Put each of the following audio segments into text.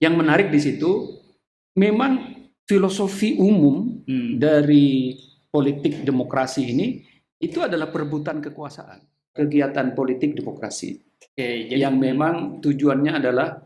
Yang menarik di situ memang filosofi umum dari politik demokrasi ini itu adalah perebutan kekuasaan, kegiatan politik demokrasi. Yang memang tujuannya adalah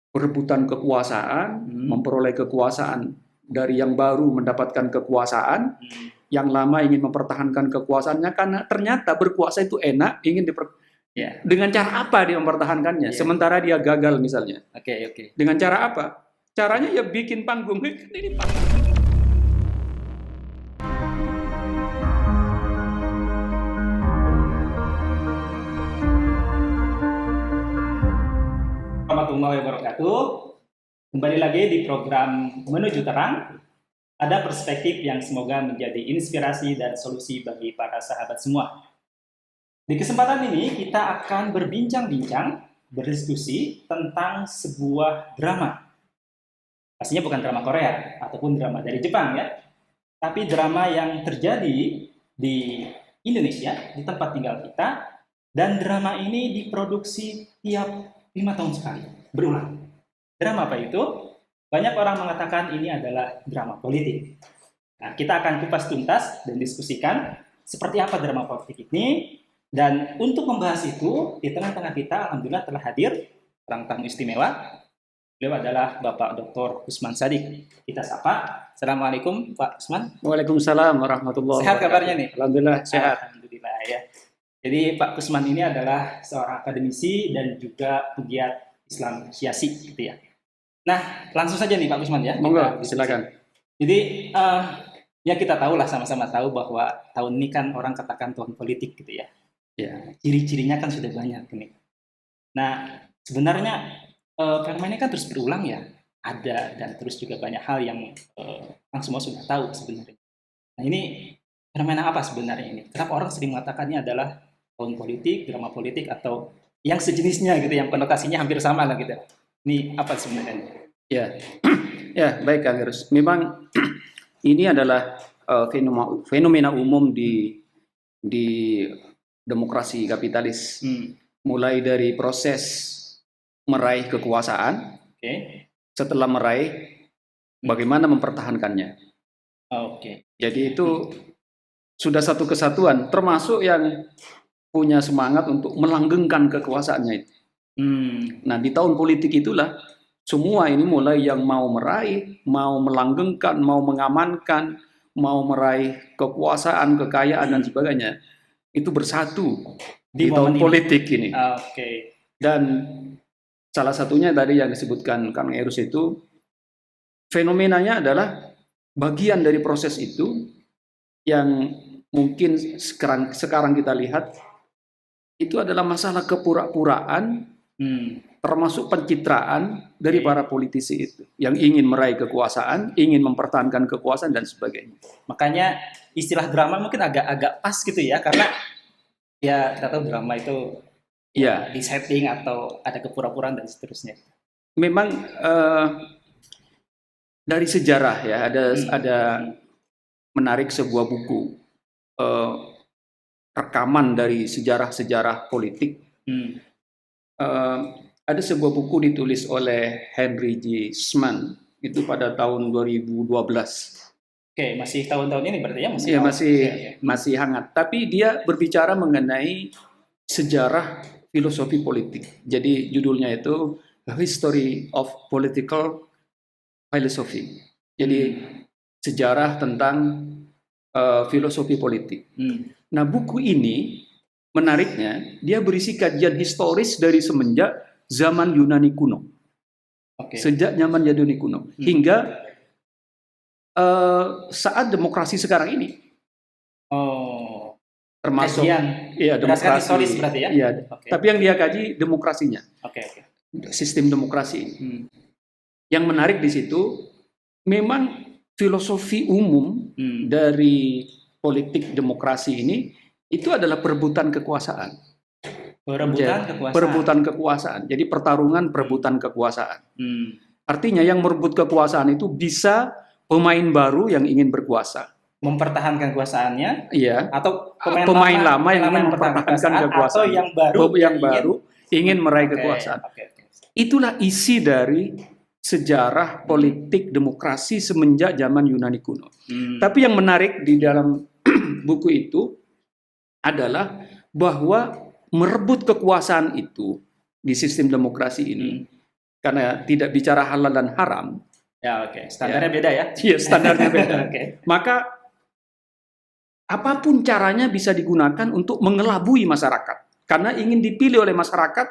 perebutan kekuasaan, memperoleh kekuasaan dari yang baru mendapatkan kekuasaan, yang lama ingin mempertahankan kekuasaannya karena ternyata berkuasa itu enak, ingin dengan cara apa dia mempertahankannya, sementara dia gagal misalnya. Dengan cara apa? Caranya ya bikin panggung. Ini panggung. Warahmatullahi wabarakatuh. Kembali lagi di program Menuju Terang. Ada perspektif yang semoga menjadi inspirasi dan solusi bagi para sahabat semua. Di kesempatan ini kita akan berbincang-bincang, berdiskusi tentang sebuah drama. Pastinya bukan drama Korea ataupun drama dari Jepang ya, tapi drama yang terjadi di Indonesia, di tempat tinggal kita, dan drama ini diproduksi tiap 5 tahun sekali, berulang. Drama apa itu? Banyak orang mengatakan ini adalah drama politik. Nah, kita akan kupas tuntas dan diskusikan seperti apa drama politik ini. Dan untuk membahas itu, di tengah-tengah kita, alhamdulillah telah hadir orang tamu istimewa. Beliau adalah Bapak Dr. Usman Sadik. Kita sapa. Assalamualaikum Pak Usman. Waalaikumsalam warahmatullahi wabarakatuh. Sehat kabarnya nih? Alhamdulillah sehat. Alhamdulillah ya. Jadi Pak Usman ini adalah seorang akademisi dan juga pegiat Islam Syiasi gitu ya. Nah, langsung saja nih Pak Usman ya. Monggo, silakan. Jadi ya kita tahu lah, sama-sama tahu bahwa tahun ini kan orang katakan tahun politik gitu ya. Ya. Ciri-cirinya kan sudah banyak ini. Nah, sebenarnya fenomena ini kan terus berulang ya. Ada dan terus juga banyak hal yang orang semua sudah tahu sebenarnya. Nah, ini fenomena apa sebenarnya ini? Kenapa orang sering mengatakannya adalah tahun politik, drama politik, atau yang sejenisnya gitu, yang konotasinya hampir sama lah gitu. Ini apa sebenarnya? Ya, ya baik Kang Irus. Memang ini adalah fenomena umum di demokrasi kapitalis. Mulai dari proses meraih kekuasaan, setelah meraih, bagaimana mempertahankannya. Jadi itu sudah satu kesatuan, termasuk yang punya semangat untuk melanggengkan kekuasaannya itu. Nah, di tahun politik itulah semua ini mulai yang mau meraih, mau melanggengkan, mau mengamankan, mau meraih kekuasaan, kekayaan dan sebagainya, itu bersatu di tahun politik ini. Dan salah satunya tadi yang disebutkan Kang Erus itu, fenomenanya adalah bagian dari proses itu yang mungkin sekarang kita lihat itu adalah masalah kepura-puraan, termasuk pencitraan dari para politisi itu yang ingin meraih kekuasaan, ingin mempertahankan kekuasaan dan sebagainya. Makanya istilah drama mungkin agak pas gitu ya, karena ya kita tahu drama itu ya di setting atau ada kepura-puraan dan seterusnya. Memang dari sejarah ya ada menarik sebuah buku rekaman dari sejarah-sejarah politik. Ada sebuah buku ditulis oleh Henry J. Sman itu pada tahun 2012. Masih tahun-tahun ini berarti ya? Masih hangat. Tapi dia berbicara mengenai sejarah filosofi politik. Jadi judulnya itu A History of Political Philosophy. Jadi sejarah tentang filosofi politik. Nah, buku ini menariknya dia berisi kajian historis dari semenjak zaman Yunani kuno. Sejak zaman Yunani kuno hingga saat demokrasi sekarang ini. Termasuk demokrasi historis berarti ya? Iya. Tapi yang dia kaji demokrasinya. Sistem demokrasi ini. Yang menarik di situ memang filosofi umum dari politik demokrasi ini itu adalah perebutan kekuasaan. Perebutan kekuasaan. Jadi pertarungan perebutan kekuasaan. Artinya yang merebut kekuasaan itu bisa pemain baru yang ingin berkuasa. Mempertahankan kekuasaannya, atau pemain lama yang ingin mempertahankan kekuasaan, atau yang baru ingin meraih kekuasaan. Itulah isi dari sejarah politik demokrasi semenjak zaman Yunani kuno. Tapi yang menarik di dalam buku itu adalah bahwa merebut kekuasaan itu di sistem demokrasi ini, karena tidak bicara halal dan haram. Ya, oke. Standarnya beda ya? Iya, standarnya beda. Oke. Maka apapun caranya bisa digunakan untuk mengelabui masyarakat. Karena ingin dipilih oleh masyarakat,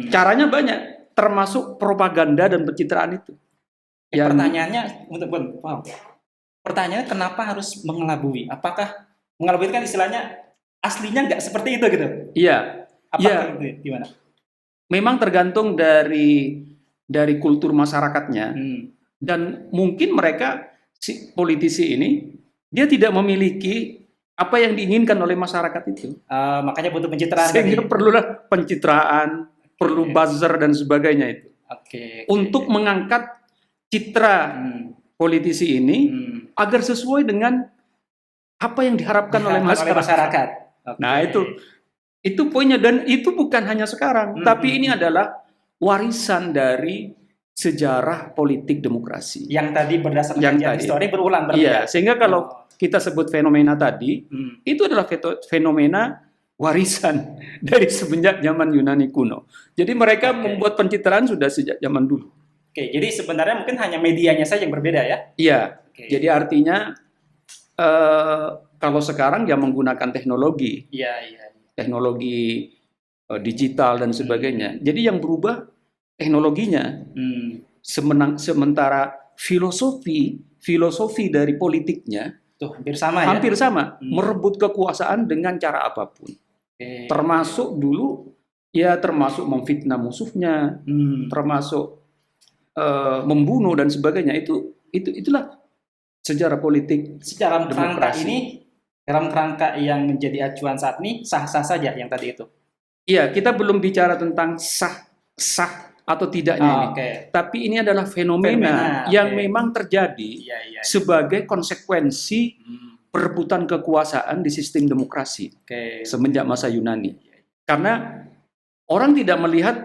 caranya banyak, termasuk propaganda dan pencitraan itu. Pertanyaannya, pertanyaannya kenapa harus mengelabui? Apakah mengelabui kan istilahnya aslinya nggak seperti itu gitu? Iya. Apakah itu gimana? Memang tergantung dari kultur masyarakatnya. Dan mungkin mereka, si politisi ini, dia tidak memiliki apa yang diinginkan oleh masyarakat itu. Makanya butuh pencitraan. Sehingga perlulah pencitraan, perlu buzzer dan sebagainya itu. Untuk mengangkat citra politisi ini agar sesuai dengan apa yang diharapkan oleh masyarakat. Nah, itu poinnya, dan itu bukan hanya sekarang, tapi ini adalah warisan dari sejarah politik demokrasi. Yang tadi berdasarkan kajian histori berulang berarti. Iya, sehingga kalau kita sebut fenomena tadi, itu adalah fenomena warisan dari semenjak zaman Yunani kuno. Jadi mereka membuat pencitraan sudah sejak zaman dulu. Jadi sebenarnya mungkin hanya medianya saja yang berbeda ya? Iya, jadi artinya kalau sekarang ya menggunakan teknologi, teknologi digital dan sebagainya. Jadi yang berubah teknologinya, sementara filosofi dari politiknya hampir sama, merebut kekuasaan dengan cara apapun, termasuk dulu termasuk memfitnah musuhnya, termasuk membunuh dan sebagainya. Itulah sejarah politik. Secara kerangka ini, dalam kerangka yang menjadi acuan saat ini sah-sah saja yang tadi itu. Iya, kita belum bicara tentang sah atau tidaknya ini. Tapi ini adalah fenomena yang memang terjadi sebagai konsekuensi perebutan kekuasaan di sistem demokrasi semenjak masa Yunani. Karena orang tidak melihat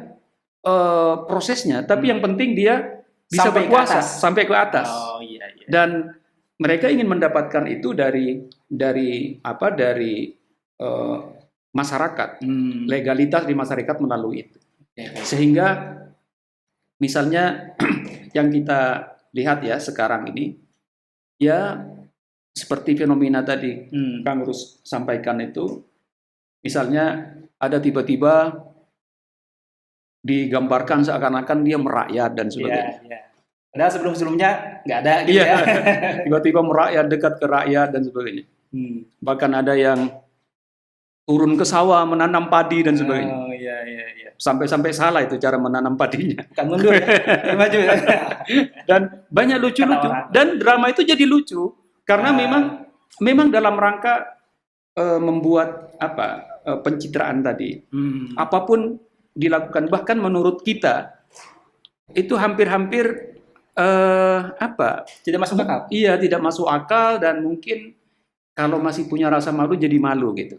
prosesnya, tapi yang penting dia bisa berkuasa sampai ke atas. Dan mereka ingin mendapatkan itu dari masyarakat, legalitas di masyarakat melalui itu. Sehingga misalnya yang kita lihat ya sekarang ini, ya seperti fenomena tadi Kang Rus sampaikan itu, misalnya ada tiba-tiba digambarkan seakan-akan dia merakyat dan sebagainya. Padahal sebelum-sebelumnya nggak ada gitu ya. Tiba-tiba merakyat, dekat ke rakyat dan sebagainya. Bahkan ada yang turun ke sawah menanam padi dan sebagainya. Sampai-sampai salah itu cara menanam padinya. Bukan mundur ya, maju ya. Dan banyak lucu-lucu. Dan drama itu jadi lucu karena memang dalam rangka membuat pencitraan tadi. Apapun dilakukan, bahkan menurut kita itu hampir-hampir tidak masuk akal. Iya, tidak masuk akal, dan mungkin kalau masih punya rasa malu jadi malu gitu.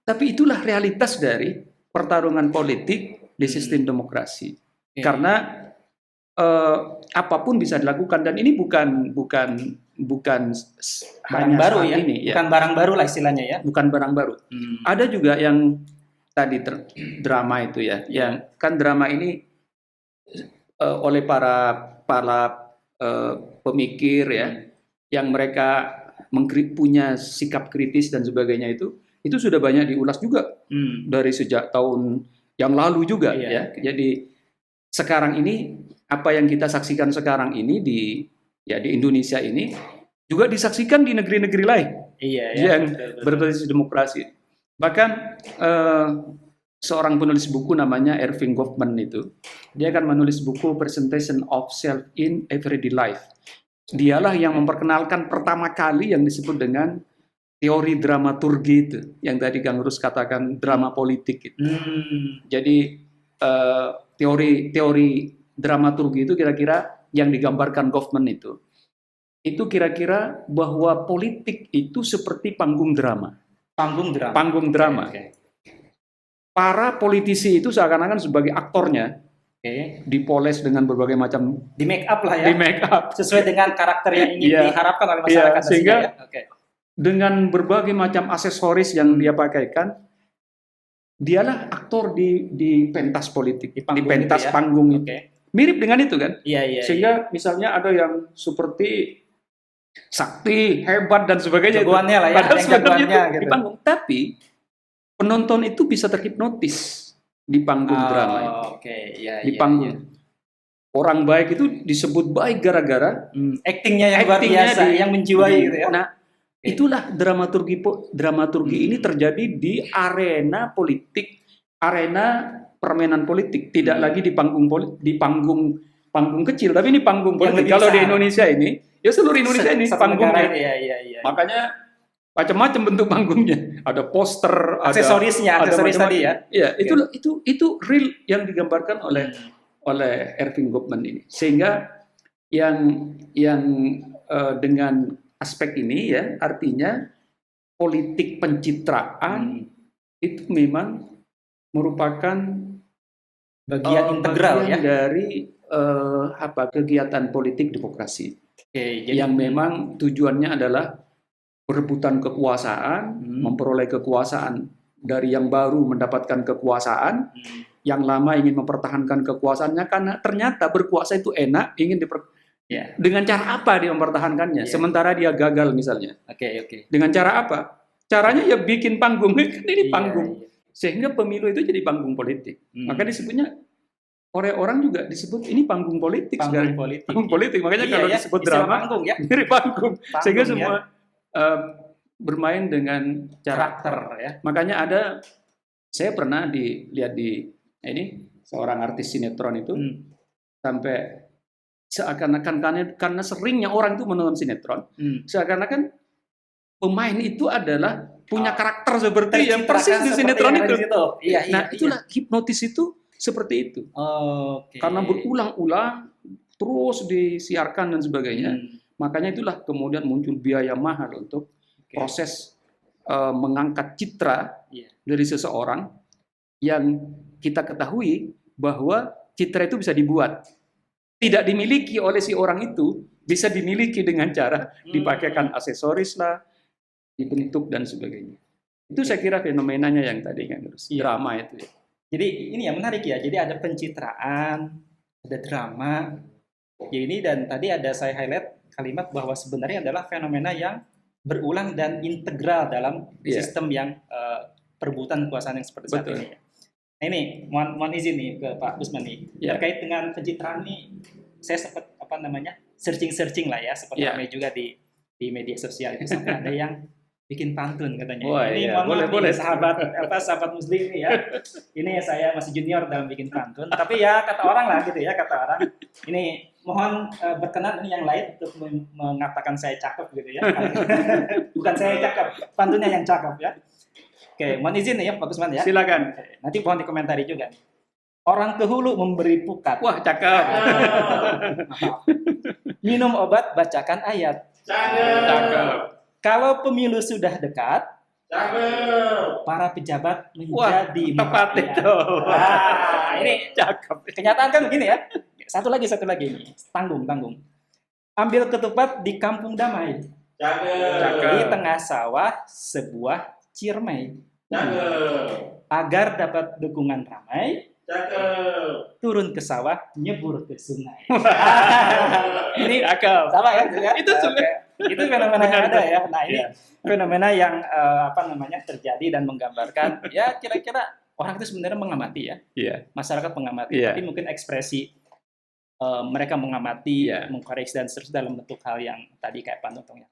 Tapi itulah realitas dari pertarungan politik di sistem demokrasi. Karena apapun bisa dilakukan, dan ini bukan barang baru ya. Bukan barang baru lah istilahnya ya. Bukan barang baru. Ada juga yang tadi drama itu ya, yang kan drama ini oleh para pemikir ya, yang mereka punya sikap kritis dan sebagainya, itu sudah banyak diulas juga dari sejak tahun yang lalu juga ya. Jadi sekarang ini apa yang kita saksikan sekarang ini di Indonesia ini juga disaksikan di negeri-negeri lain yang berbasis demokrasi. Bahkan seorang penulis buku namanya Erving Goffman itu, dia akan menulis buku Presentation of Self in Everyday Life. Dialah yang memperkenalkan pertama kali yang disebut dengan teori dramaturgi itu, yang tadi Kang Rus katakan drama politik itu. Jadi teori dramaturgi itu kira-kira yang digambarkan Goffman itu kira-kira bahwa politik itu seperti panggung drama. Panggung drama. Para politisi itu seakan-akan sebagai aktornya, dipoles dengan berbagai macam, di make up lah ya, di make up sesuai dengan karakter yang ingin diharapkan oleh masyarakat. Sehingga ya? dengan berbagai macam aksesoris yang dia pakaikan, dialah aktor di pentas politik, di pentas itu ya? panggung itu. Mirip dengan itu kan? Sehingga misalnya ada yang seperti sakti, hebat dan sebagainya. Jagoannya lah ya, padahal jagoannya gitu. Di panggung. Tapi penonton itu bisa terhipnotis di panggung drama itu. Di panggung. Orang baik itu disebut baik gara-gara aktingnya yang luar biasa, yang menjiwai gitu ya. Nah, itulah dramaturgi ini terjadi di arena politik, arena permainan politik, tidak lagi di panggung kecil, tapi ini panggung politik. Kalau di Indonesia ini, ya seluruh Indonesia ini panggungnya. Makanya macam-macam bentuk panggungnya. Ada poster, aksesoris tadi ya. Iya, itu real yang digambarkan oleh Erving Goffman ini. Sehingga yang dengan aspek ini ya, artinya politik pencitraan itu memang merupakan bagian integral dari kegiatan politik demokrasi. Jadi, yang memang tujuannya adalah perebutan kekuasaan, memperoleh kekuasaan dari yang baru mendapatkan kekuasaan, yang lama ingin mempertahankan kekuasaannya karena ternyata berkuasa itu enak, ingin dengan cara apa dia mempertahankannya? Sementara dia gagal misalnya. Dengan cara apa? Caranya ya bikin panggung, ini panggung. Sehingga pemilu itu jadi panggung politik. Maka disebutnya oleh orang juga disebut ini panggung politik. Panggung politik. Makanya kalau disebut drama, mirip panggung. Sehingga semua bermain dengan karakter ya. Makanya saya pernah lihat di ini seorang artis sinetron itu sampai seakan-akan karena seringnya orang itu menonton sinetron, seakan-akan pemain itu adalah punya karakter seperti yang persis di sinetron itu. Nah, itulah hipnotis itu seperti itu. Karena berulang-ulang terus disiarkan dan sebagainya. Makanya itulah kemudian muncul biaya mahal untuk proses mengangkat citra dari seseorang yang kita ketahui bahwa citra itu bisa dibuat. Tidak dimiliki oleh si orang itu, bisa dimiliki dengan cara dipakaikan aksesoris lah, dibentuk dan sebagainya. Itu saya kira fenomenanya yang tadi kan drama itu ya. Jadi ini yang menarik ya. Jadi ada pencitraan, ada drama. Ya ini dan tadi ada saya highlight kalimat bahwa sebenarnya adalah fenomena yang berulang dan integral dalam sistem yang perebutan kekuasaan yang seperti saat ini. Nah ini, mohon izin nih ke Pak Gusman nih, terkait dengan pencitraan nih, saya sempat searching lah ya, seperti ramai juga di media sosial itu sampai ada yang bikin pantun katanya. Ini boleh sahabat Muslim nih ya. Ini saya masih junior dalam bikin pantun, tapi ya kata orang lah gitu ya, kata orang. Ini mohon berkenan ini yang lain untuk mengatakan saya cakep gitu ya. Bukan saya cakep, pantunnya yang cakep ya. Oke, mohon izin ya Pak Gusman ya. Silakan. Nanti mohon dikomentari juga. Orang ke hulu memberi pukat. Wah, cakep. Minum obat, bacakan ayat. Cakep. Kalau pemilu sudah dekat, cakep. Para pejabat menjadi tepat itu. Wah, ini cakep. Kenyataan kan begini ya. Satu lagi ini. Tanggung. Ambil ketupat di kampung damai. Cakep. Di tengah sawah sebuah ciremai. Agar dapat dukungan ramai, turun ke sawah, nyebur ke sungai. Ini sama ya? Itu fenomena yang ada ya. Nah ini fenomena yang terjadi dan menggambarkan. Ya kira-kira orang itu sebenarnya mengamati ya. Masyarakat mengamati, tapi mungkin ekspresi mereka mengamati, mengkoreksi dan seterusnya dalam bentuk hal yang tadi kayak pantun